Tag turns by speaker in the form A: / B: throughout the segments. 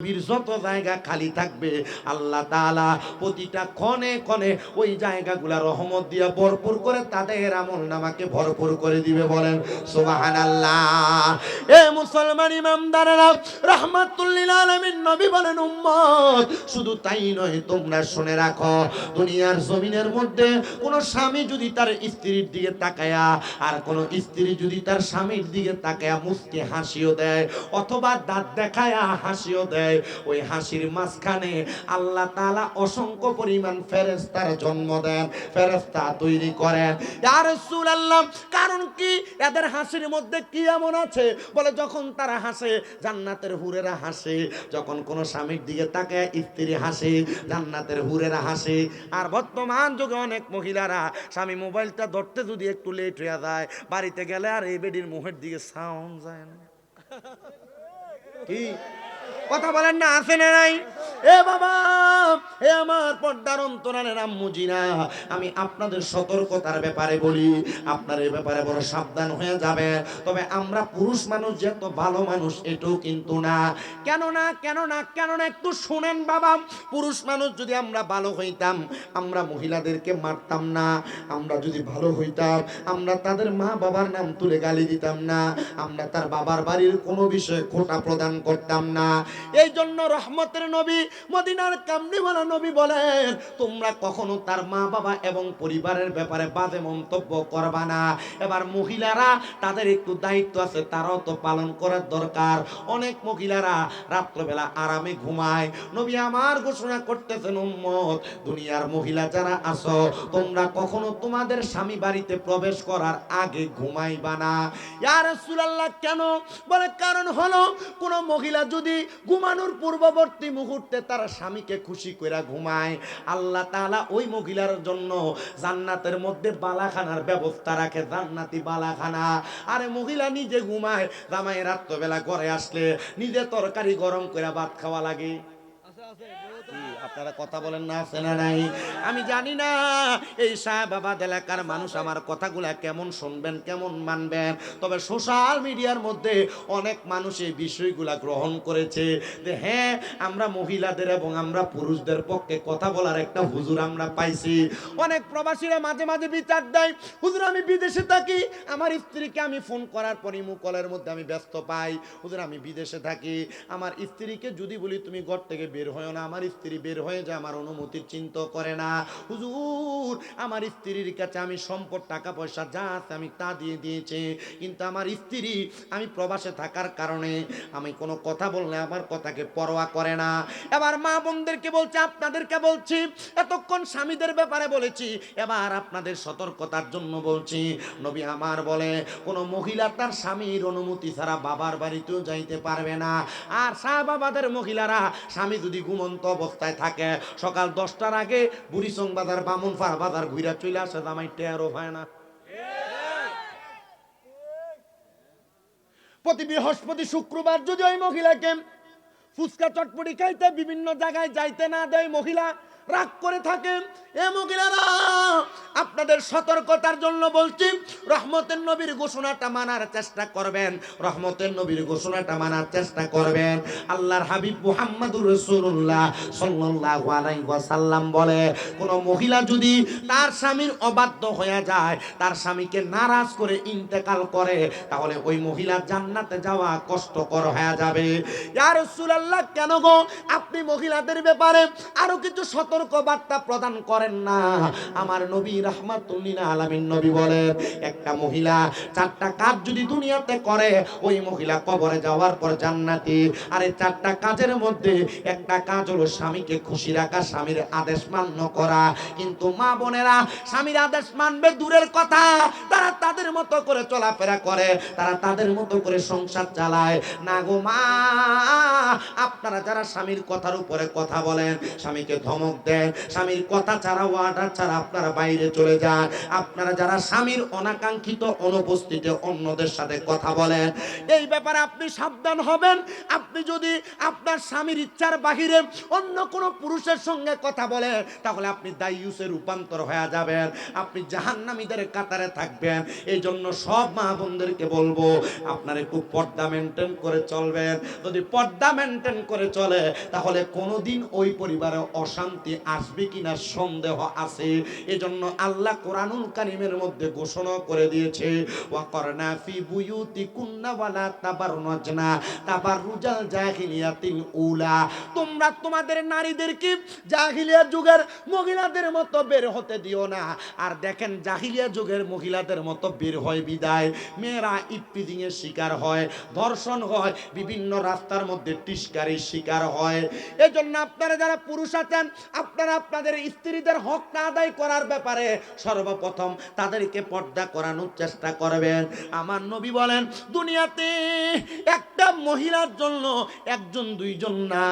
A: যত জায়গা খালি থাকবে আল্লাহ তাআলা প্রতিটা ক্ষণে ক্ষণে ওই জায়গাগুলা রহমত দিয়ে ভরপুর করে তাদের আমলনামাকে ভরপুর করে দিবে। বলেন সুবহানাল্লাহ। এ মুসলমান ইমানদারেরা, রাহমাতুল লিল আলামিন নবী বলেন, উম্মত শুধু তাই নয়, তোমরা শুনে রাখো, দুনিয়ার জমিনের মধ্যে কোন স্বামী যদি তার স্ত্রীর দিকে তাকায়া আর কোন স্ত্রী যদি তার স্বামীর দিকে তাকায়া মুস্কি হাসিও দেয় অথবা দাঁত দেখায়া হাসিও দেয়, ওই হাসির মাঝখানে আল্লাহ তাআলা অসংখ্য পরিমাণ ফেরেশতার জন্ম দেন, ফেরেশতা তৈরি করেন। ইয়া রাসূলুল্লাহ, কারণ কি এদের হাসির মধ্যে কি এমন আছে? বলে যখন তারা হাসে জান্নাতের হুরেরা হাসে, যখন কোন স্বামীর দিকে তাকায় স্ত্রী হাসে, জান্নাতের হুরেরা হাসে। আর বর্তমান যুগে অনেক মহিলারা স্বামী মোবাইলটা ধরতে যদি একটু লেট হয়ে যায়, বাড়িতে গেলে আর এই বেডির মুখের দিকে সাউন্ড যায় না। কি কথা বলেন না, আছে না নাই? এ বাবা, এ আমার পর্দার অন্তরালের আম্মুজিরা, আমি আপনাদের সতর্কতার ব্যাপারে বলি, আপনার এই ব্যাপারে বড় সাবধান হয়ে যাবে। তবে আমরা পুরুষ মানুষ যে এত ভালো মানুষ এটাও কিন্তু না। কেন না, কেন না, কেন না, একটু শুনেন বাবা। পুরুষ মানুষ যদি আমরা ভালো হইতাম, আমরা মহিলাদেরকে মারতাম না। আমরা যদি ভালো হইতাম, আমরা তাদের মা বাবার নাম তুলে গালি দিতাম না। আমরা তার বাবার বাড়ির কোনো বিষয়ে খোঁটা প্রদান করতাম না। এই জন্য রহমতের নবী, মদিনার কামলিওয়ালা নবী বলেন, তোমরা কখনো তার মা বাবা এবং পরিবারের ব্যাপারে বাজে মন্তব্য করবা না। এবার মহিলারা, তাদের একটু দায়িত্ব আছে, তারাও তো পালন করার দরকার। অনেক মহিলারা রাত্রবেলা আরামে ঘুমায়। নবী আমার ঘোষণা করতেছেন, উম্মত দুনিয়ার মহিলা যারা আছো, তোমরা কখনো তোমাদের স্বামী বাড়িতে প্রবেশ করার আগে ঘুমাইবা না। ইয়া রাসূলুল্লাহ, কেন? বলে কারণ হলো, কোন মহিলা যদি ঘুমানোর পূর্ববর্তী মুহূর্তে তার স্বামীকে খুশি করে ঘুমায়, আল্লাহ তাআলা ওই মহিলার জন্য জান্নাতের মধ্যে বালাখানার ব্যবস্থা রাখে, জান্নাতি বালাখানা। আরে মহিলা নিজে ঘুমায়, জামাই রাত্রবেলা ঘরে আসলে নিজে তরকারি গরম করে ভাত খাওয়া লাগে। আপনারা কথা বলেন না, আছে না নাই? আমি জানি না এই শাহবাবাদ এলাকার মানুষ আমার কথাগুলা কেমন শুনবেন, কেমন মানবেন। তবে সোশ্যাল মিডিয়ার মধ্যে অনেক মানুষ এই বিষয়গুলা গ্রহণ করেছে যে হ্যাঁ, আমরা মহিলাদের এবং আমরা পুরুষদের পক্ষে কথা বলার একটা হুজুর আমরা পাইছি। অনেক প্রবাসীরা মাঝে মাঝে বিচার দেয়, হুজুর আমি বিদেশে থাকি, আমার স্ত্রীকে আমি ফোন করার পর ইমু কলের মধ্যে আমি ব্যস্ত পাই। হুজুর আমি বিদেশে থাকি, আমার স্ত্রীকে যদি বলি তুমি ঘর থেকে বের হয় না, আমার স্ত্রী বের হয়ে যায়, আমার অনুমতির চিন্তা করে না। হুজুর আমার স্ত্রীর কাছে আমি সম্পদ টাকা পয়সা যা আছে আমি তা দিয়ে দিয়েছি, কিন্তু আমার স্ত্রী আমি প্রবাসে থাকার কারণে আমি কোনো কথা বললে আমার কথাকে পরোয়া করে না। এবার মা বোনদেরকে বলছি, আপনাদেরকে বলছি, এতক্ষণ স্বামীদের ব্যাপারে বলেছি, এবার আপনাদের সতর্কতার জন্য বলছি। নবী আমার বলে, কোনো মহিলা তার স্বামীর অনুমতি ছাড়া বাবার বাড়িতেও যাইতে পারবে না। আর শাহবাবাদের মহিলারা স্বামী যদি ঘুমন্ত অবস্থায় থাকে, সকাল 10টার আগে বুড়িচং বাজার, বামুনপাড়া বাজার ঘুরে চলে আসে, জামাই টেরও হয় না। প্রতি বৃহস্পতি শুক্রবার যদি ওই মহিলাকে ফুচকা চটপটি খাইতে বিভিন্ন জায়গায় যাইতে না দেয়, মহিলা রাগ করে থাকেন, এ মহিলারা আপনাদের সতর্কতার জন্য বলছি, রহমতের নবীর ঘোষণাটা মানার চেষ্টা করবেন, রহমতের নবীর ঘোষণাটা মানার চেষ্টা করবেন। আল্লাহর হাবিব মুহাম্মদুর রাসূলুল্লাহ সাল্লাল্লাহু আলাইহি ওয়াসাল্লাম বলে, কোন মহিলা যদি তার স্বামীর অবাধ্য হয়ে যায়, তার স্বামীকে নারাজ করে ইন্তেকাল করে, তাহলে ওই মহিলা জান্নাতে যাওয়া কষ্টকর হয়ে যাবে। ইয়া রাসূলুল্লাহ, কেন গো আপনি মহিলাদের ব্যাপারে আরো কিছু সতর্ক বার্তা প্রদান করেন না? আমার নবী রাহমাতুল লিল আলামিন নবী বলেন, একটা মহিলা 4টা কাজ যদি দুনিয়াতে করে, ওই মহিলা কবরে যাওয়ার পর জান্নাতি। আর এই 4টা কাজের মধ্যে একটা কাজ হলো স্বামীকে খুশি রাখা, স্বামীর আদেশ মান্য করা। কিন্তু মা বোনেরা স্বামীর আদেশ মানবে দূরের কথা, তারা তাদের মতো করে চলাফেরা করে, তারা তাদের মতো করে সংসার চালায় না গো মা। আপনারা যারা স্বামীর কথার উপরে কথা বলেন, স্বামীকে ধমক দেন, স্বামীর কথা ছাড়া ওয়ার্ডার ছাড়া আপনারা বাইরে চলে যান। আপনারা যারা স্বামীর অনাকাঙ্ক্ষিত অনুপস্থিতিতে অন্যদের সাথে কথা বলেন, এই ব্যাপারে আপনি সাবধান হবেন। আপনি যদি আপনার স্বামীর ইচ্ছার বাহিরে অন্য কোনো পুরুষের সঙ্গে কথা বলেন, তাহলে আপনি দাইয়ুসে রূপান্তর হয়ে যাবেন, আপনি জাহান্নামীদের কাতারে থাকবেন। এই জন্য সব মা বোনদেরকে বলবো, আপনারা একটু পর্দা মেনটেন করে চলবেন। যদি পর্দা মেনটেন করে চলে, তাহলে কোনোদিন ওই পরিবারে অশান্তি আসবে কিনা সন্দেহ আছে। এজন্য আল্লাহ কোরআনুল কারীমের মধ্যে ঘোষণা করে দিয়েছে, ওয়াকরনা ফি বুয়ুতিকুন্না ওয়ালা তাবাররুজনা তাবাররুজাল জাহিলিয়াতিল উলা। তোমরা তোমাদের নারীদেরকে জাহিলিয়া যুগের মহিলাদের মতো বের হতে দিও না। আর দেখেন, জাহিলিয়া যুগের মহিলাদের মতো বের হয় বিদায় মেয়েরা ইফতিজিং এর শিকার হয়, ধর্ষণ হয়, বিভিন্ন রাস্তার মধ্যে টিস্কারির শিকার হয়। এজন্য আপনারা যারা পুরুষ আছেন, আপনারা আপনাদের স্ত্রীদের হকটা আদায় করার ব্যাপারে সর্বপ্রথম তাদেরকে পর্দা করানোর চেষ্টা করবেন। আমার নবী বলেন, দুনিয়াতে একটা মহিলার জন্য একজন দুইজন না,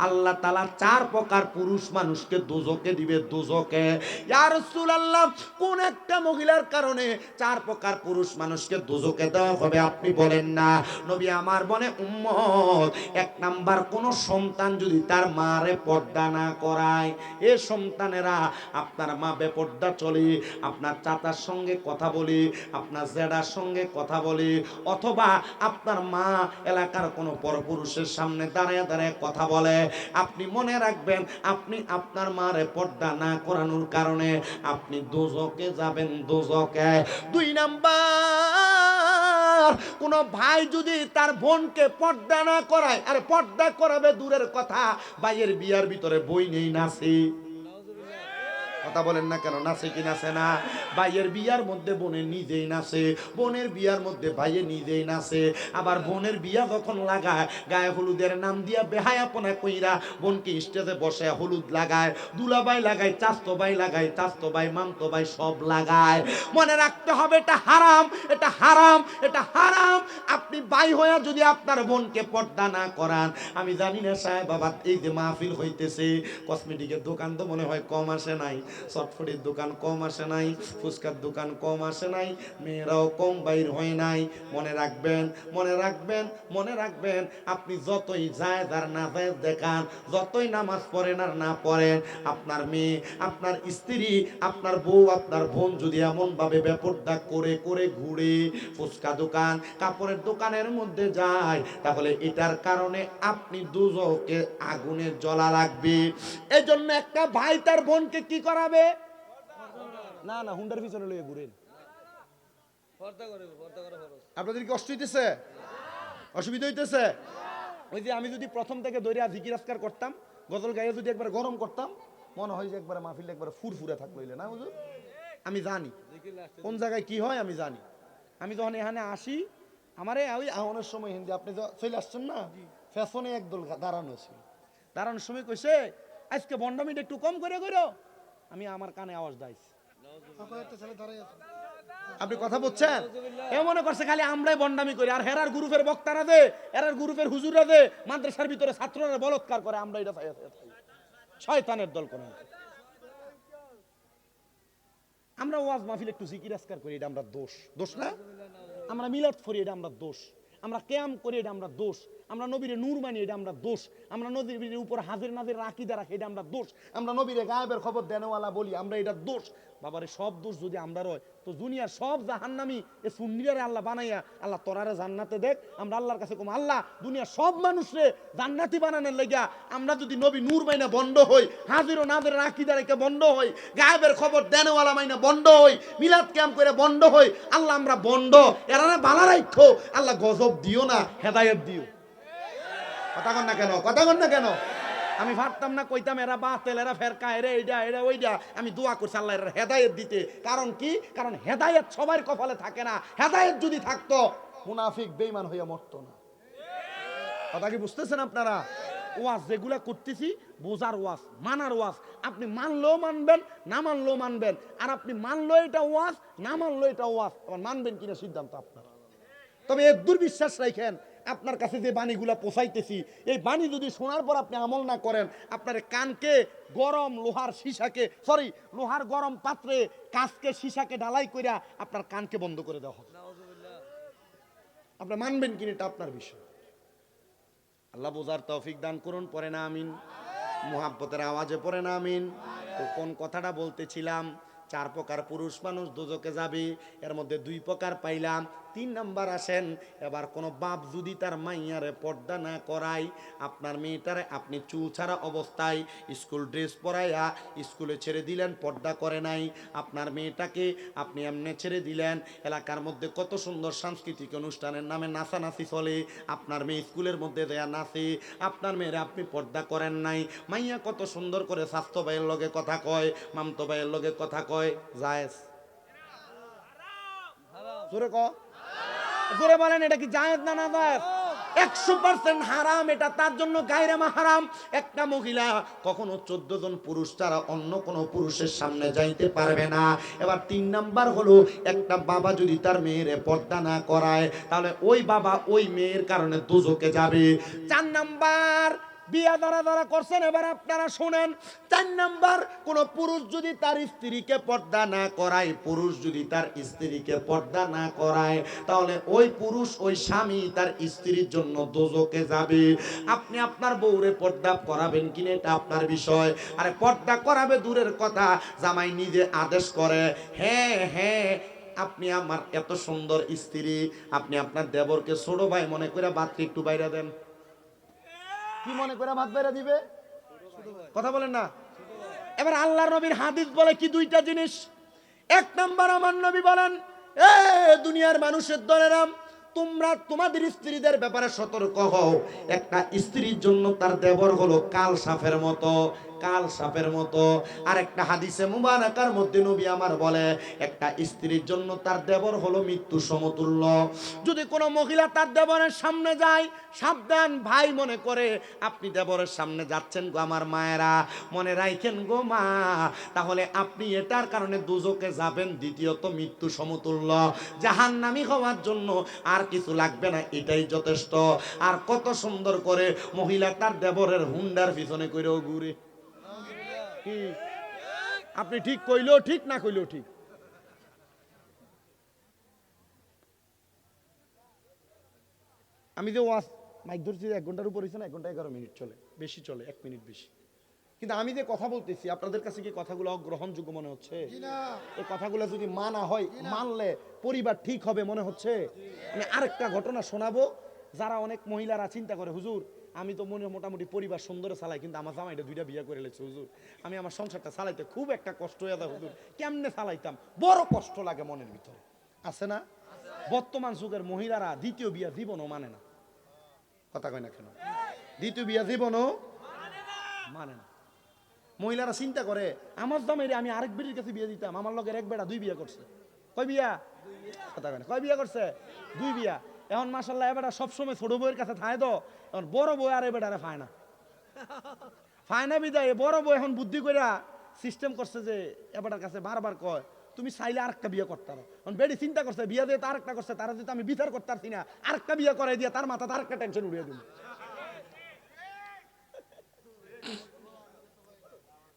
A: আল্লাহ তাআলা 4 প্রকার পুরুষ মানুষকে দোজখে দিবে, দোজখে। ইয়া রাসূলুল্লাহ, কোন একটা মহিলার কারণে 4 প্রকার পুরুষ মানুষকে দোজখে দেওয়া হবে আপনি বলেন না। নবী আমার বলে, উম্মত, 1 নাম্বার, কোন সন্তান যদি তার মারে পর্দা না করায়। এ সন্তানেরা, আপনার মা বেপর্দা চলে, আপনার চাচার সঙ্গে কথা বলি, আপনার জেডার সঙ্গে কথা বলি, অথবা আপনার মা এলাকার কোনো পরপুরুষের সামনে দাঁড়ায় দাঁড়ায় কথা বলে, আপনি মনে রাখবেন, আপনি আপনার মারে পর্দা না করানোর কারণে আপনি দোজখে যাবেন, দোজখে। 2 নাম্বার, কোন ভাই যদি তার বোনকে পর্দা না করায়, আরে পর্দা করাবে দূরের কথা, ভাইয়ের বিয়ার ভিতরে বই নেই, নাচে। কথা বলেন না কেন? নাচে কি নাচে না? ভাইয়ের বিয়ার মধ্যে বোনের নিজেই নাচে, বোনের বিয়ার মধ্যে ভাইয়ের নিজেই নাচে। আবার বোনের বিয়া যখন লাগায়, গায়ে হলুদের নাম দিয়া বেহায়াপনা কইরা বোনকে স্টেজে বসে হলুদ লাগায়, দুলাভাই লাগায়, চাচতো ভাই লাগায়, চাচতো ভাই, মামতো ভাই সব লাগায়। মনে রাখতে হবে, এটা হারাম, এটা হারাম, এটা হারাম। আপনি ভাই হয়ে যদি আপনার বোনকে পর্দা না করান, আমি জানি না সাহেব বাবা, এই যে মাহফিল হইতেছে, কসমেটিকের দোকান তো মনে হয় কম আসে নাই, চটফটির দোকান কম আসে নাই, ফুচকার দোকান কম আসে নাই, মেয়েরাও কম বাইর হয় নাই। মনে রাখবেন, মনে রাখবেন, মনে রাখবেন, আপনি যতই জায়েজ আর না জায়েজ দেখান, যতই নামাজ পড়েন আর না পড়েন, আপনার মেয়ে, আপনার স্ত্রী, আপনার বউ, আপনার বোন যদি এমন ভাবে বেপরদা করে করে ঘুরে ফুচকা দোকান, কাপড়ের দোকানের মধ্যে যায়, তাহলে এটার কারণে আপনি দুজকে আগুনে জ্বলা লাগবে। এই জন্য একটা ভাই তার বোনকে কি করাবে? না না, হুন্ডার পিছনে লইয়া ঘুরেন। আপনাদের কি কষ্ট হইতেছে? অসুবিধা হইতেছে? ওই যে আমি যদি প্রথম থেকে দৈরা জিকির আজকার করতাম, গজল গাইয়ে যদি একবার গরম করতাম, মনে হয় যে একবার মাহফিল একবার ফুরফুরে থাকলো, না হুজুর? আমি জানি কোন জায়গায় কি হয়, আমি জানি। আমি যখন এখানে আসি, আমারে ওই আহনের সময় হিন্দি, আপনি চলে আসছেন না, ফ্যাশনে একদল দাঁড়ানো ছিল, দাঁড়ানোর সময় কইছে, আজকে বন্ডামিটা একটু কম করে করো। আমি আমার কানে আওয়াজ দাইছি, আপনি কথা বলছেন? এ মনে করছে খালি আমরাই বন্ডামি করি, আর হেরার গ্রুপের বক্তারা দে, এরার গ্রুপের হুজুররা দে, মাদ্রাসার ভিতরে ছাত্ররা বলৎকার করে, আমরা এটা শয়তানের দল করে। আমরা ওয়াজ মাহফিল একটু জিকির আজকার করি, এটা আমরা দোষ, দোষ না? আমরা মিলাদ করি, এটা আমরা দোষ। আমরা কিয়াম করি, এটা আমরা দোষ। আমরা নবীরে নূর মানি, এটা আমরা দোষ। আমরা নবীর উপর হাজির নাজির আকীদা রাখি, এটা আমরা দোষ। আমরা নবীরে গায়েবের খবর দেনওয়ালা বলি, আমরা এটা দোষ। বাবারে, সব দোষ যদি আমরা রয়, তো দুনিয়ার সব জাহান্নামী এ সুন্নিরে আল্লাহ বানাইয়া, আল্লাহ তোরারে জান্নাতে দেখ। আমরা আল্লাহর কাছে কম, আল্লাহ দুনিয়ার সব মানুষরে জান্নাতি বানানোর লাগিয়া আমরা যদি নবী নূর মাইনা বন্ধ হই, হাজির ও নাজির আকীদা রেখে বন্ধ হই, গায়েবের খবর দেনওয়ালা মাইনা বন্ধ হই, মিলাদ কিয়াম করে বন্ধ হই, আল্লাহ আমরা বন্ধ, এরারে বালা রাখো, আল্লাহ গজব দিও না, হেদায়েত দিও। কথা কন না কেন? কথা কন না কেন? আমি ভাবতাম না, কইতাম এরা বাতিল, এরা ফেরকা, এরা এইটা, এরা ওইটা। আমি দোয়া করছি আল্লাহ এর হেদায়েত দিতে। কারণ কি? কারণ হেদায়েত সবার কপালে থাকে না। হেদায়েত যদি থাকতো, মুনাফিক বেঈমান হইয়া মরতো না। কথা কি বুঝতেছেন আপনারা? ওয়াজ যেগুলা করতেছি, বোঝার ওয়াজ, মানার ওয়াজ। আপনি মানলেও মানবেন, না মানলেও মানবেন। আর আপনি মানলেও এটা ওয়াজ, না মানলেও এটা ওয়াজ। আবার মানবেন কিনা সিদ্ধান্ত আপনার। তবে এর দুর্বিশ্বাস রাখেন,
B: আপনার কাছে যে বাণীগুলা পৌঁছাইতেছি, এই বাণী যদি শোনার পর আপনি আমল না করেন, আপনার কানকে গরম লোহার সীসাকে, সরি, লোহার গরম পাত্রে কাঁচকে সীসাকে ঢালাই কইরা আপনার কানকে বন্ধ করে দেওয়া হবে। আপনি মানবেন কিনা এটা আপনার বিষয়। আল্লাহ বোঝার তৌফিক দান করুন। পড়ে না আমিন। মুহাব্বতের আওয়াজে পড়ে না আমিন। তো কোন কথাটা বলতেছিলাম? 4 প্রকার পুরুষ মানুষ দোজকে যাবে, এর মধ্যে 2 প্রকার পাইলাম। 3 নাম্বার আসেন, এবার কোন বাপ যদি তার মাইয়ারে পর্দা না করায়, আপনার মেয়েটারে আপনি চুল ছাড়া অবস্থায় স্কুল ড্রেস পরাইয়া স্কুলে ছেড়ে দিলেন, পর্দা করে নাই। আপনার মেয়েটাকে আপনি এমনি ছেড়ে দিলেন, এলাকার মধ্যে কত সুন্দর সাংস্কৃতিক অনুষ্ঠানের নামে নাচানাচি চলে, আপনার মেয়ে স্কুলের মধ্যে দেয়া নাচে, আপনার মেয়েরে আপনি পর্দা করেন নাই। মাইয়া কত সুন্দর করে স্বাস্থ্য ভাইয়ের লগে কথা কয়, মামতো ভাইয়ের লগে কথা কয়, জায়েজ? জোরে ক, জোরে বলেন, এটা কি জায়েজ না না জায়েজ? 100% হারাম। এটা তার জন্য গায়রে মাহরাম। একটা মহিলা কখনো 14 জন পুরুষ ছাড়া অন্য কোনো পুরুষের সামনে যাইতে পারবে না। এবার 3 নাম্বার হলো, একটা বাবা যদি তার মেয়েরে পর্দা না করায়, তাহলে ওই বাবা ওই মেয়ের কারণে দোজখে যাবে। 4 নাম্বার, বিয়া যারা করছেন এবার আপনারা শুনেন। 4 নাম্বার, কোন পুরুষ যদি তার স্ত্রীকে পর্দা না করায়, পুরুষ যদি তার স্ত্রীকে পর্দা না করায়, তাহলে ওই পুরুষ ওই স্বামী তার স্ত্রীর জন্য দোজখে যাবে। আপনি আপনার বউরে পর্দা করাবেন কিনা এটা আপনার বিষয়। আরে পর্দা করাবে দূরের কথা, জামাই নিজে আদেশ করে, হ্যাঁ হ্যাঁ আপনি আমার এত সুন্দর স্ত্রী, আপনি আপনার দেবরকে ছোট ভাই মনে করে ভাতকে একটু বাইরে দেন। কি মনে করে ভাত বাইরে দিবে? কথা বলেন না। এবার আল্লাহর নবীর হাদিস বলে কি 2টা জিনিস। 1 নাম্বার, আমার নবী বলেন, এ দুনিয়ার মানুষের দলেরাম, তোমরা তোমাদের স্ত্রীদের ব্যাপারে সতর্ক হও। একটা স্ত্রীর জন্য তার দেবর হলো কাল সাপের মতো, কাল সাপের মতো। আর একটা হাদিসে মুবারাকার মধ্যে নবী আমার বলে, একটা স্ত্রীর জন্য তার দেবর হলো মৃত্যু সমতুল্য। যদি কোনো মহিলা তার দেবরের সামনে যায়, সাবধান ভাই মনে করে আপনি দেবরের সামনে যাচ্ছেন গো আমার মায়েরা, মনে রাখেন গো মা, তাহলে আপনি এটার কারণে দোজখে যাবেন। দ্বিতীয়ত মৃত্যু সমতুল্য, জাহান্নামী হওয়ার জন্য আর কিছু লাগবে না, এটাই যথেষ্ট। আর কত সুন্দর করে মহিলা তার দেবরের হুন্ডার পিছনে কইরেও ঘুরে। কি আপনি ঠিক কইলেও ঠিক, না কইলেও ঠিক। আমি যে ওয়াজ মাইক ধরছি 1 ঘন্টার উপর হয়েছে না, 1 ঘন্টা 11 মিনিট চলে, বেশি চলে, 1 মিনিট বেশি। কিন্তু আমি যে কথা বলতেছি আপনাদের কাছে কি কথাগুলো অগ্রহণযোগ্য মনে হচ্ছে? এই কথাগুলো যদি মানা হয়, মানলে পরিবার ঠিক হবে মনে হচ্ছে? আমি আরেকটা ঘটনা শোনাবো। যারা অনেক মহিলারা চিন্তা করে, হুজুর আমি তো মনে মোটামুটি পরিবার সুন্দর চালাই, কিন্তু আমার জামাইটা 2টা বিয়ে করে লেছে হুজুর, আমি আমার সংসারটা চালাইতে খুব একটা কষ্ট হয়ে যায় হুজুর, কেমনে চালাইতাম, বড় কষ্ট লাগে মনের ভিতরে। আছে না? বর্তমান যুগের মহিলারা দ্বিতীয় বিয়া জীবনও মানে না। কথা কয় না কেন? দ্বিতীয় বিয়া জীবনও মানে না। মহিলারা চিন্তা করে, আমার জামাইরে আমি আরেক বেটির কাছে বিয়ে দিতাম, আমার লগের 1 বেটা 2 বিয়ে করছে। কয় বিয়া? কথা কয় না। কয় বিয়া করছে? 2 বিয়া। এখন মাশাআল্লাহ এবারে সবসময় ছোট বউয়ের কাছে থাকে তো, এখন বড় বউ আর এবারে পায় না, পায় না বিদায় বড় বউ এখন বুদ্ধি কইরা সিস্টেম করছে যে এবারের কাছে বারবার কয় তুমি চাইলে আরেকটা বিয়ে করতে পারো। এখন বেডি চিন্তা করছে বিয়ে দিয়ে আরেকটা করছে, তারা যদি আমি বিচার করতে পারছি না, আরেকটা বিয়ে করাই দিয়ে তার মাথা আরেকটা টেনশন উড়িয়ে দিল।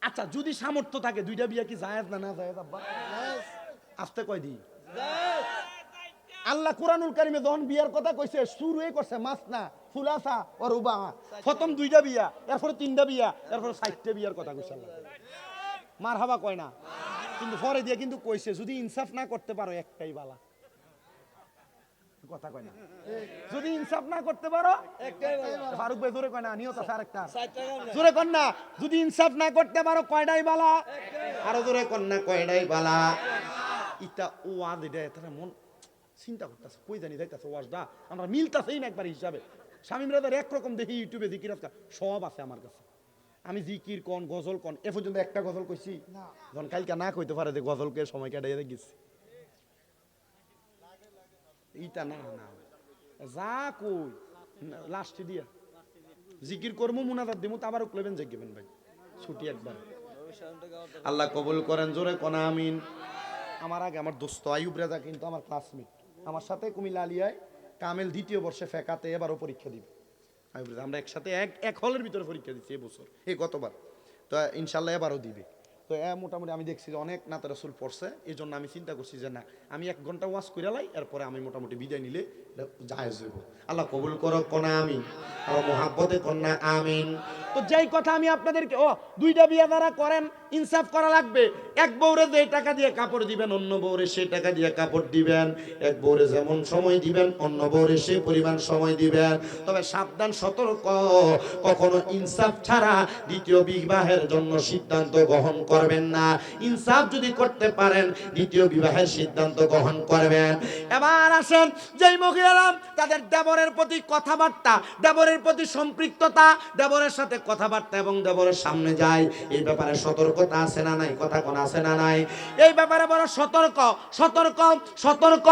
B: আচ্ছা যদি সামর্থ্য থাকে 2টা বিয়ে কি জায়েজ না না জায়েজ? আব্বা আস্তে কয় দি। আল্লাহ কুরআনুল কারীমে যখন বিয়ার কথা কইছে শুরুই করছে মাসনা ফুলাসা ও রুবা। প্রথম 2টা বিয়া, এরপরে 3টা বিয়া, এরপরে 4টা বিয়ার কথা কইছে আল্লাহ। মারহাবা কয় না, কিন্তু পরে দিয়ে কিন্তু কইছে যদি ইনসাফ না করতে পারো একটাই বালা। কথা কয় না, যদি ইনসাফ না করতে পারো একটাই বালা। ফারুক ভাই জোরে কয় না, নিয়ত আছে আরেকটা জোরে কর না, যদি ইনসাফ না করতে পারো কয়টাই বালা? আরো জোরে কর না, কয়টাই বালা? ইটা ওয়াজ, এটা তারা মন চিন্তা করতেছে, কই জানি যাইতেছে ওয়াজটা আমরা মিলতাছেই না একবার হিসাবে। শামীম রাজার একরকম দেখি ইউটিউবে জিকির আজকাল সব আছে আমার কাছে। আমি জিকির কন গজল কন এ পর্যন্ত একটা গজল কইছি যখন কালকে না কইতে পারে যে গজলকে সময় কাটাইয়া গেছি। ইটা না না যা কই লাস্টে দিয়া জিকির করবো, মুনাজাত দিমু, তো আবার উকলেবেন জাগিবেন ভাই, ছুটি একবার। আল্লাহ কবুল করেন, জোরে কোন আমিন। আমার আগে আমার দোস্ত আইয়ুব রাজা কিন্তু আমার ক্লাসমেট, আমার সাথে কুমিল্লা আলিয়ায় কামেল দ্বিতীয় বর্ষে ফেকাতে এবারও পরীক্ষা দিবে। আমি বলি আমরা একসাথে এক হলের ভিতরে পরীক্ষা দিচ্ছি এবছর, এই গতবার, তো ইনশাল্লাহ এবারও দিবে। তো মোটামুটি আমি দেখছি যে অনেক নাতে রাসূল পড়ছে, এই জন্য আমি চিন্তা করছি যে না, আমি 1 ঘন্টা ওয়াজ করে লাই, এরপরে আমি মোটামুটি বিদায় নিলে জায়েজ হইব। আল্লাহ কবুল করো, কোনা আমিন, আর মহাব্বতে কন্যা আমিন। তো যেই কথা আমি আপনাদেরকে, 2টা বিয়ে যারা করেন ইনসাফ করা লাগবে। এক বউরে যে টাকা দিয়ে কাপড় দিবেন, অন্য বউরে সেই টাকা দিয়ে কাপড় দিবেন। এক বউরে যেমন সময় দিবেন, অন্য বউরে সেই পরিমাণ সময় দিবেন। তবে সাবধান, সতর্ক, কখনো ইনসাফ ছাড়া দ্বিতীয় বিবাহের জন্য সিদ্ধান্ত গ্রহণ করবেন না। ইনসাফ যদি করতে পারেন, দ্বিতীয় বিবাহের সিদ্ধান্ত গ্রহণ করবেন। এবার আসেন, যেই মহিলারা তাদের দেবরের প্রতি কথাবার্তা, দেবরের প্রতি সম্পৃক্ততা, দেবরের সাথে কথাবার্তা এবং দেবরের সামনে যায়, এই ব্যাপারে সতর্কতা আছে না নাই? কথা কোন আছে না নাই? এই ব্যাপারে বড় সতর্ক, সতর্ক, সতর্ক।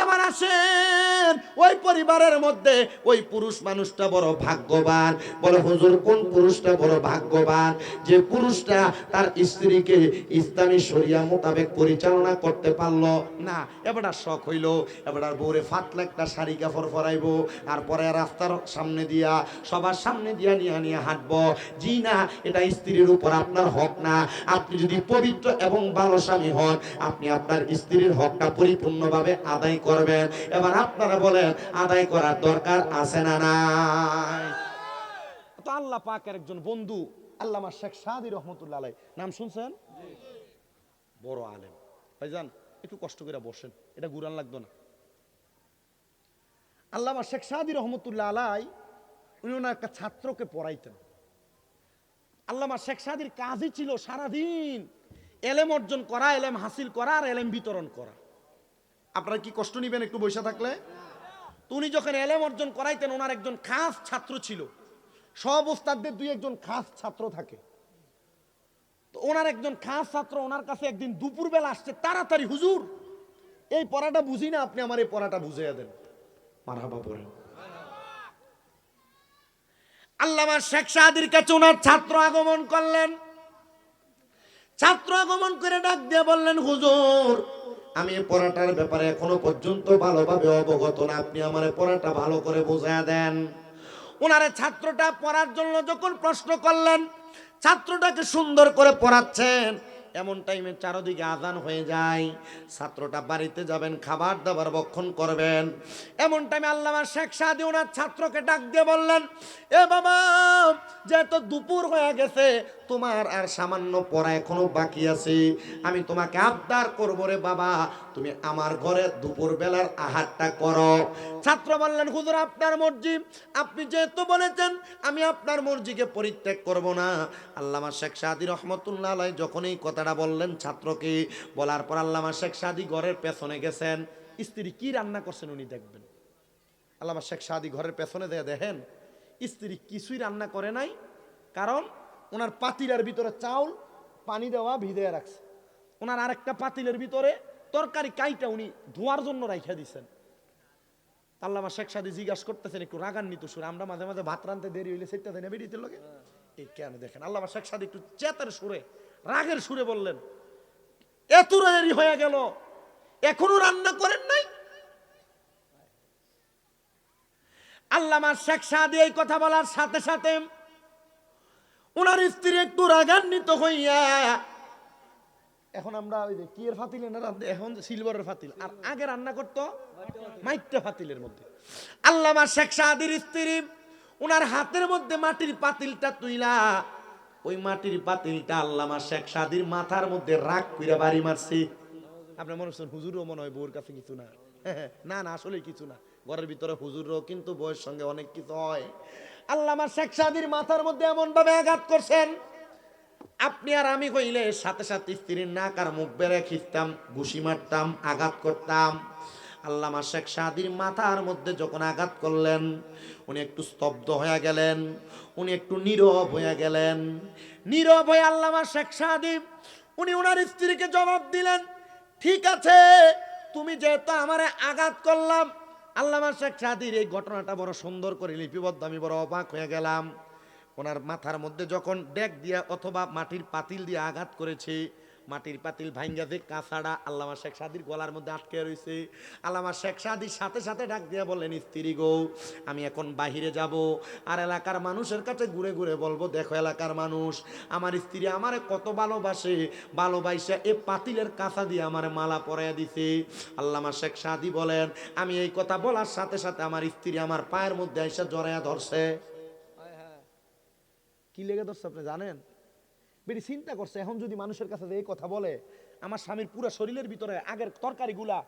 B: এবার আসেন, ওই পরিবারের মধ্যে ওই পুরুষ মানুষটা বড় ভাগ্যবান। বলে হুজুর, কোন পুরুষটা বড় ভাগ্যবান? যে পুরুষটা তার স্ত্রীকে ইসলামী শরিয়া মোতাবেক পরিচালনা করতে পারলো না। এবারটা শখ হইল, এবারটার বউরে ফাতলা একটা শাড়ি কাপড় পরাইবো, আর পরে রাস্তার সামনে দিয়া, সবার সামনে দিয়া নিয়ে হাঁটবো। জি না, এটা স্ত্রীর উপর আপনার হক না। আপনি যদি পবিত্র এবং ভালো স্বামী হন, আপনি আপনার স্ত্রীর হকটা পরিপূর্ণভাবে আদায় করবেন। এবার আপনারা বলেন, আদায় করার দরকার আছে না নাই? তো আল্লাহ পাকের একজন বন্ধু আল্লামা শেখ সাদী রহমতুল্লাহ আলাইহি, নাম শুনছেন? বড় আলেম ভাইজান, একটু কষ্ট করে বসেন, এটা ঘুরান লাগতো না। আল্লামা শেখ সাদী রহমতুল্লাহ আলাইহি উনি ওনার একটা ছাত্রকে পড়াইতেন। আল্লামা শেখ সাদীর কাজই ছিল সারাদিন এলেম অর্জন করা, এলেম হাসিল করা, আর এলেম বিতরণ করা। আপনারা কি কষ্ট নিবেন একটু বসে থাকলে? তো উনি যখন এলেম অর্জন করাইতেন, ওনার একজন খাস ছাত্র ছিল। সব ওস্তাদদের 2-1 খাস ছাত্র থাকে। তো ওনার একজন খাস ছাত্র ওনার কাছে একদিন দুপুরবেলা আসছে, তাড়াতাড়ি, হুজুর এই পড়াটা বুঝি না, আপনি আমার এই পড়াটা বুঝিয়ে দেন। মারহাবা পড়েন। আল্লামা শেখ সাদীর কাছে ওনার ছাত্র আগমন করলেন। ছাত্র আগমন করে ডাক দিয়ে বললেন, হুজুর আমি এই পড়াটার ব্যাপারে এখনো পর্যন্ত ভালোভাবে অবগত না, আপনি আমার পড়াটা ভালো করে বুঝিয়ে দেন। ওনারে ছাত্রটা পড়ার জন্য যখন প্রশ্ন করলেন, ছাত্রটাকে সুন্দর করে পড়াচ্ছেন, এমন টাইমে চারদিকে আজান হয়ে যায়। ছাত্রটা বাড়িতে যাবেন, খাবার দাবার ভক্ষণ করবেন। এমন টাইমে আল্লামা শেখ সাদী ওনার ছাত্রকে ডাক দিয়ে বললেন, এ বাবা, যেহেতু দুপুর হয়ে গেছে, তোমার আর সামান্য পড়া এখনো বাকি আছে, আমি তোমাকে আবদার করবো রে বাবা, তুমি আমার ঘরে দুপুর বেলার আহারটা করো। ছাত্র বললেন, হুজুর আপনার মর্জি, আপনি যেহেতু বলেছেন, আমি আপনার মর্জিকে পরিত্যাগ করব না। আল্লামা শেখ সাদী রহমতুল্লাহ আলাইহি যখন এই কথাটা বললেন ছাত্রকে, বলার পর আল্লামা শেখ সাদী ঘরের পেছনে গেছেন। স্ত্রী কি রান্না করছেন উনি দেখবেন। আল্লামা শেখ সাদী ঘরের পেছনে দেখেন স্ত্রী কিছুই রান্না করে নাই, কারণ ওনার পাতিলের ভিতরে চাউল পানি দেওয়া ভিজিয়ে রাখছে। ওনার আরেকটা পাতিলের ভিতরে তরকারি কাইটা উনি ধোয়ার জন্য রাইখা দিচ্ছেন। আল্লামা শেখ সাদী জিজ্ঞাসা করতেছেন একটু রাগান্বিত সুরে, আমরা মাঝে মাঝে ভাত রানতে দেরি হইলে সেটা দেয় না বেরিয়ে লোকে, এই কেন দেখেন। আল্লামা শেখ সাদী একটু চেতের সুরে, রাগের সুরে বললেন, এত দেরি হয়ে গেল, এখনো রান্না করেন নাই? আল্লামা শেখ সাদী এই কথা বলার সাথে সাথে ওনার স্ত্রী একটু রাগান্বিত হইয়া, এখন আমরা ওই যে কি এর ফাতিলে না, এখন সিলভারের ফাতিল, আর আগে রান্না করতো মাইটটা ফাতিলের মধ্যে। আল্লামা শেখ সাদীর স্ত্রী ওনার হাতের মধ্যে মাটির পাতিলটা তুইলা, ওই মাটির পাতিলটা আল্লামা শেখ সাদীর মাথার মধ্যে রাগ কইরা বাড়ি মারছে। আপনার মনে হচ্ছেন হুজুরও মনে হয় বউর কাছে কিছু না, না না আসলে কিছু না, ঘরের ভিতরে হুজুরও কিন্তু বউয়ের সঙ্গে অনেক কিছু হয়। আল্লামা শেখ সাদীর মাথার মধ্যে এমন ভাবে আঘাত করছেন, আপনি আর আমি কইলে সাথে সাথে স্ত্রীর নাক আর মুখ বেড়ে খিস্তাম, ঘুষি মারতাম, আঘাত করতাম। আল্লামা শেখ সাদীর মাথার মধ্যে যখন আঘাত করলেন, উনি একটু স্তব্ধ হয়ে গেলেন, উনি একটু নীরব হয়ে গেলেন। নীরব হয়ে আল্লামা শেখ সাদী উনি ওনার স্ত্রীকে জবাব দিলেন, ঠিক আছে, তুমি যেহেতু আমারে আঘাত করলাম। আল্লামা শেখ সাদীর এই ঘটনাটা বড় সুন্দর করে লিপিবদ্ধ, আমি বড় অবাক হয়ে গেলাম। ওনার মাথার মধ্যে যখন ডেক দিয়া অথবা মাটির পাতিল দিয়ে আঘাত করেছে, মাটির পাতিল ভাঙ্গা যে কাঁচাটা আল্লামা শেখ সাদির গলার মধ্যে আটকে রয়েছে। আল্লামা শেখ সাদির সাথে সাথে ডাক দিয়া বললেন, স্ত্রী গো, আমি এখন বাহিরে যাব, আর এলাকার মানুষের কাছে ঘুরে ঘুরে বলবো, দেখো এলাকার মানুষ, আমার স্ত্রী আমারে কত ভালোবাসে, ভালোবাসা এ পাতিলের কাঁচা দিয়ে আমার মালা পরাইয়া দিছে। আল্লামা শেখ সাদি বলেন, আমি এই কথা বলার সাথে সাথে আমার স্ত্রী আমার পায়ের মধ্যে আইসা জড়াইয়া ধরছে। কি লেগে ধরছে আপনি জানেন? বেটি চিন্তা করছে, এখন যদি মানুষের কাছে এই কথা বলে, আমার স্বামীর পুরো শরীরের ভিতরে আগের তরকারিগুলা,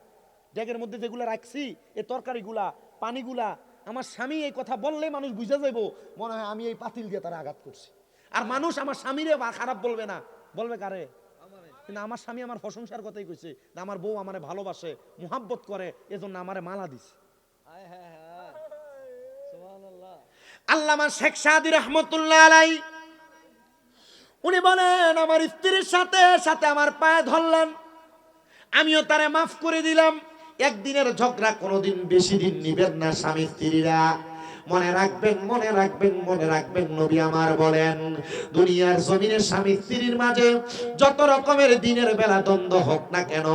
B: ড্যাগের মধ্যে যেগুলা রাখছি, এই তরকারিগুলা, পানিগুলা, আমার স্বামী এই কথা বললে মানুষ বুঝে যাইব, মনে হয় আমি এই পাতিল দিয়ে তারা আঘাত করছি। আর মানুষ আমার স্বামীরে খারাপ বলবে না, বলবে কারে? কিন্তু আমার স্বামী আমার প্রশংসার কথাই কইছে, আমার বউ আমারে ভালোবাসে, মুহাব্বত করে, এজন্য আমারে মালা দিছে। আল্লামা শেখ সাদি রহমতুল্লাহ আলাইহি উনি বলেন, আমার স্ত্রীর সাথে সাথে আমার পায়ে ধরলেন, আমিও তারে মাফ করে দিলাম। একদিনের ঝগড়া কোনোদিন বেশি দিন নিবেন না স্বামী স্ত্রীরা। মনে রাখবেন, মনে রাখবেন, মনে রাখবেন, নবী আমার বলেন, দুনিয়ার জমিনে স্বামী স্ত্রীর মাঝে যত রকমের দিনের বেলা দ্বন্দ্ব হোক না কেন,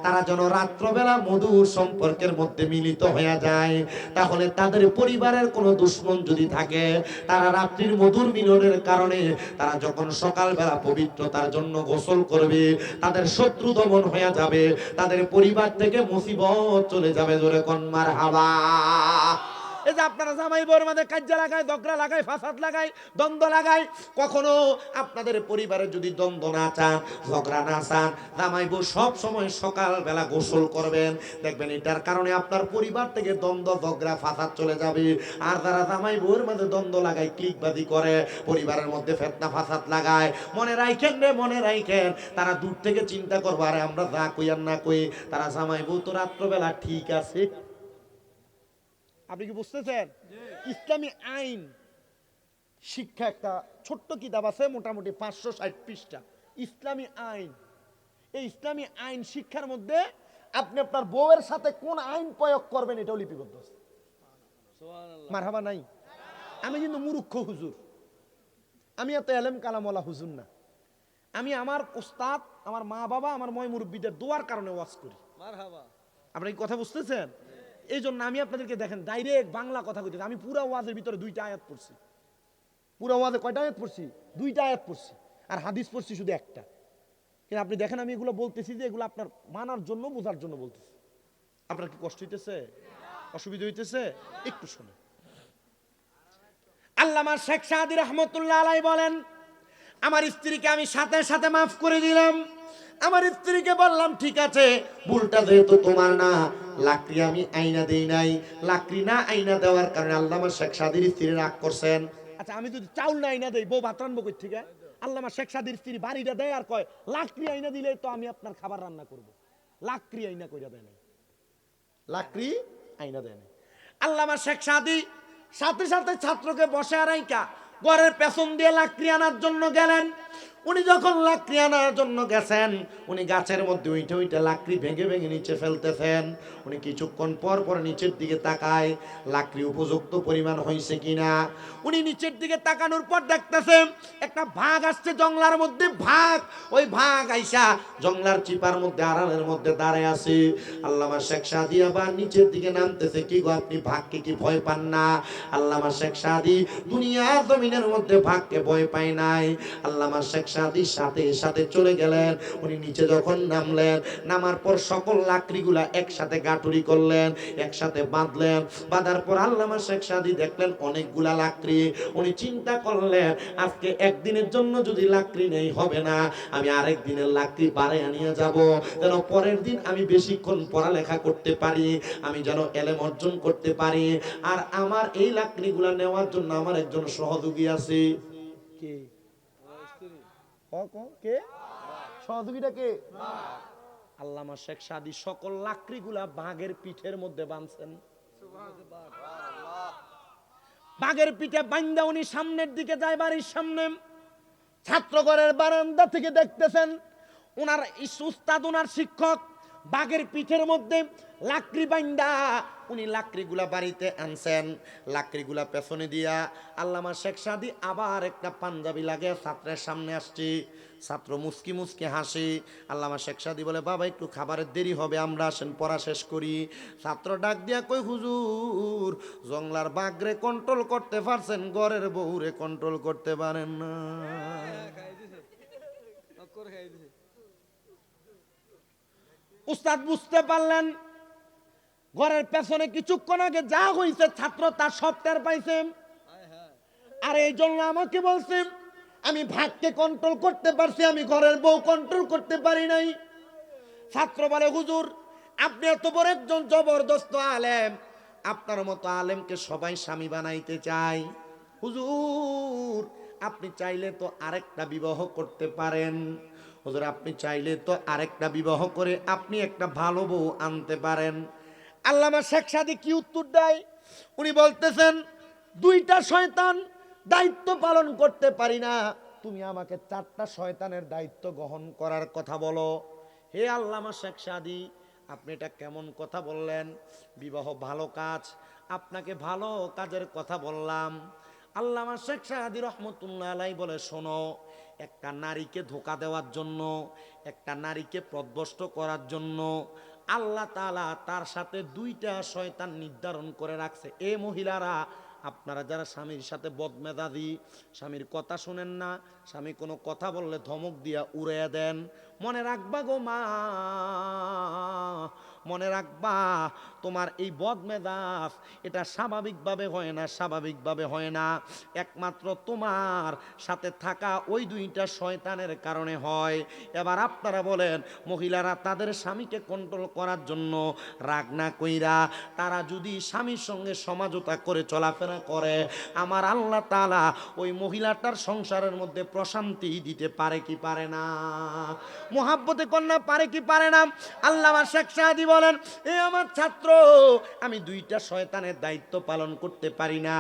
B: তারা যেন রাত্রবেলা মধুর সম্পর্কের মধ্যে মিলিত হয়ে যায়। তাহলে তাদের পরিবারের কোনো দুশ্মন যদি থাকে, তারা রাত্রির মধুর মিলনের কারণে তারা যখন সকালবেলা পবিত্রতার জন্য গোসল করবে, তাদের শত্রু দমন হয়ে যাবে, তাদের পরিবার থেকে মুসিবত চলে যাবে। জোরে কোন মারহাবা। এই যে আপনারা জামাই বউর মধ্যে কাজ্জা লাগায়, ঝগড়া লাগায়, ফাসাদ লাগায়, দ্বন্দ্ব লাগায়, কখনো আপনাদের পরিবারে যদি দ্বন্দ্ব না চান, ঝগড়া না চান, জামাই বউ সব সময় সকালবেলা গোসল করবেন, দেখবেন এটার কারণে আপনার পরিবার থেকে দ্বন্দ্ব, ঝগড়া, ফাসাদ চলে যাবে। আর যারা জামাই বউর মধ্যে দ্বন্দ্ব লাগায়, ক্লিকবাজি করে, পরিবারের মধ্যে ফিতনা ফাসাদ লাগায়, মনে রাখেন রে, মনে রাখেন, তারা দূর থেকে চিন্তা করবো, আরে আমরা যা কই আর না কই, তারা জামাই বউ তো রাত্রবেলা ঠিক আছে। আপনি কি বুঝতেছেন? ইসলামী আইন শিক্ষা একটা ছোট্ট কিতাব আছে, মোটামুটি 560 পৃষ্ঠা, ইসলামী আইন। এই ইসলামী আইন শিক্ষার মধ্যে আপনি আপনার বউয়ের সাথে কোন আইন প্রয়োগ করবেন এটাও লিপিবদ্ধ আছে। মারহাবা নাই? আমি কিন্তু মূর্খ হুজুর, আমি এত এলেম কালামওয়ালা হুজুর না। আমি আমার ওস্তাদ, আমার মা বাবা, আমার ময় মুরব্বীদের দোয়ার কারণে ওয়াজ করি। আপনি কি কথা বুঝতেছেন? এই জন্য আমি আপনাদেরকে দেখেন ডাইরেক্ট বাংলা কথা কইতেছি। আমি পুরা ওয়াজের ভিতরে 2টা আয়াত পড়ছি। পুরা ওয়াজে কয়টা আয়াত পড়ছি? 2টা আয়াত পড়ছি। আর হাদিস পড়ছি শুধু একটা। কিন্তু আপনি দেখেন আমি এগুলো বলতেছি যে এগুলো আপনার মানার জন্য, বোঝার জন্য বলতেছি। আপনার কি কষ্ট হইতেছে? অসুবিধা হইতেছে? একটু শুনুন। আল্লামা শেখ সাদি রহমতুল্লাহ আলাইহি বলেন, আমার স্ত্রীকে আমি সাথে সাথে মাফ করে দিলাম। আমার স্ত্রীকে বললাম, ঠিক আছে, ভুলটা যেহেতু তোমার না, লাকড়ি আমি আইনা দেই নাই, লাকড়ি না আইনা দেওয়ার কারণে আল্লামা শেখ সাদির স্ত্রী রাগ করছেন। আচ্ছা, আমি যদি চাউল না আইনা দেই, বউ ভাত রান্না কই থেকে? আল্লামা শেখ সাদির স্ত্রী বাড়িটা দেয় আর কয়, লাকড়ি আইনা দিলে তো আমি আপনার খাবার রান্না করব। লাকড়ি আইনা কইরা দেয় নাই, লাকড়ি আইনা দেয় নাই। আল্লামা শেখ সাদি সাথে সাথে ছাত্রকে বসে আরাইকা ঘরের পেছন দিয়ে লাকড়ি আনার জন্য গেলেন। উনি যখন লাকড়ি আনার জন্য গেছেন, উনি গাছের মধ্যে উইঠে উইঠে লাকড়ি ভেঙে ভেঙে নিচে ফেলতেছেন। উনি কিছুক্ষণ পর পর নিচের দিকে তাকায়, লাকড়ি উপযুক্ত পরিমাণ হয়েছে কিনা। উনি নিচের দিকে তাকানোর পর দেখতেছেন একটা ভাগ আসছে জংলার মধ্যে। ভাগ, ওই ভাগ আইসা জংলার চিপার মধ্যে আড়ালের মধ্যে দাঁড়ায় আছে। আল্লামা শেখ সাদি আবার নিচের দিকে নামতেছে। কি গো, আপনি ভাগকে কি ভয় পান না? আল্লামা শেখ সাদি দুনিয়া জমিনের মধ্যে ভাগকে ভয় পায় নাই। আল্লামা শেখ সাদির সাথে সাথে চলে গেলেন। উনি নিচে যখন নামলেন, নামার পর সকল লাকড়িগুলা একসাথে গাঁটুরি করলেন, একসাথে বাঁধলেন। বাঁধার পর আল্লামা শেখ সাদি দেখলেন অনেকগুলা লাকড়ি। উনি চিন্তা করলেন, আজকে একদিনের জন্য যদি লাকড়ি নেই হবে না, আমি আরেক দিনের লাকড়ি বাড়াইয়া নিয়ে যাব, যেন পরের দিন আমি বেশিক্ষণ পড়ালেখা করতে পারি, আমি যেন এলেম অর্জন করতে পারি। আর আমার এই লাকড়িগুলা নেওয়ার জন্য আমার একজন সহযোগী আছে। কে? কে সহযোগীটা? কে? আল্লামা শেখ সাদি সকল লাকড়িগুলা বাঘের পিঠের মধ্যে বাঁধছেন। বাঘের পিঠে বাঁধা উনি সামনের দিকে যায়, বাড়ির সামনে। ছাত্রঘরের বারান্দা থেকে দেখতেছেন ওনার উস্তাদ, ওনার শিক্ষক বাঘের পিঠের মধ্যে লাকড়ি বাইন্দা উনি লাকড়িগুলা বাড়িতে আনছেন। লাকড়িগুলা পেছনে দিয়া আল্লামা শেখ সাদী আবার একটা পাঞ্জাবি লাগে ছাত্রের সামনে আসছি। ছাত্র মুস্কি মুস্কি হাসি। আল্লামা শেখ সাদী বলে, বাবা একটু খাবারের দেরি হবে, আমরা আসেন পড়া শেষ করি। ছাত্র ডাক দিয়া কই, হুজুর জংলার বাঘরে কন্ট্রোল করতে পারছেন, ঘরের বউরে কন্ট্রোল করতে পারেন না। উস্তাদ বুঝতে পারলেন ঘরের পেছনে কিছুক্ষণ আগে যা হয়েছে ছাত্র তার সব টের পাইছে। আর এই জন্য আমাকে বলছে আমি ভাগকে কন্ট্রোল করতে পারছি, আমি ঘরের বউ কন্ট্রোল করতে পারি নাই। ছাত্র বলে, হুজুর আপনি এত বড় একজন জবরদস্ত আলেম, আপনার মতো আলেমকে সবাই স্বামী বানাইতে চায়। হুজুর আপনি চাইলে তো আরেকটা বিবাহ করতে পারেন। হুজুর আপনি চাইলে তো আরেকটা বিবাহ করে আপনি একটা ভালো বউ আনতে পারেন। আল্লামা শেখ সাদী কি উত্তর দেয়? উনি বলতেছেন, দুইটা শয়তান দায়িত্ব পালন করতে পারি না, তুমি আমাকে চারটা শয়তানের দায়িত্ব গ্রহণ করার কথা বলো। হে আল্লামা শেখ সাদী, আপনি এটা কেমন কথা বললেন? বিবাহ ভালো কাজ, আপনাকে ভালো কাজের কথা বললাম। আল্লামা শেখ সাদী রহমতুল্লাহ আলাইহি বলে, শোনো, একটা নারীকে ধোঁকা দেওয়ার জন্য, একটা নারীকে পথভ্রষ্ট করার জন্য আল্লাহ তাআলা তার সাথে দুইটা শয়তান নির্ধারণ করে রাখছে। এ মহিলারা, আপনারা যারা স্বামীর সাথে বদমেজাজি, স্বামীর কথা শুনেন না, স্বামী কোনো কথা বললে ধমক দিয়া উড়িয়ে দেন, মনে রাখবা গো মা, মনে রাখবা তোমার এই বদমেজাজ এটা স্বাভাবিকভাবে হয় না, স্বাভাবিকভাবে হয় না, একমাত্র তোমার সাথে থাকা ওই দুইটা শয়তানের কারণে হয়। এবার আপনারা বলেন, মহিলারা তাদের স্বামীকে কন্ট্রোল করার জন্য রাগ না কইরা তারা যদি স্বামীর সঙ্গে সমঝোতা করে চলাফেরা করে, আমার আল্লাহ তাআলা ওই মহিলাটার সংসারের মধ্যে প্রশান্তি দিতে পারে কি পারে না? মুহাব্বতে কন্যা পারে কি পারে না? আল্লামা শেখ সাদী বলেন, এ আমার ছাত্র, আমি দুইটা শয়তানের দায়িত্ব পালন করতে পারি না।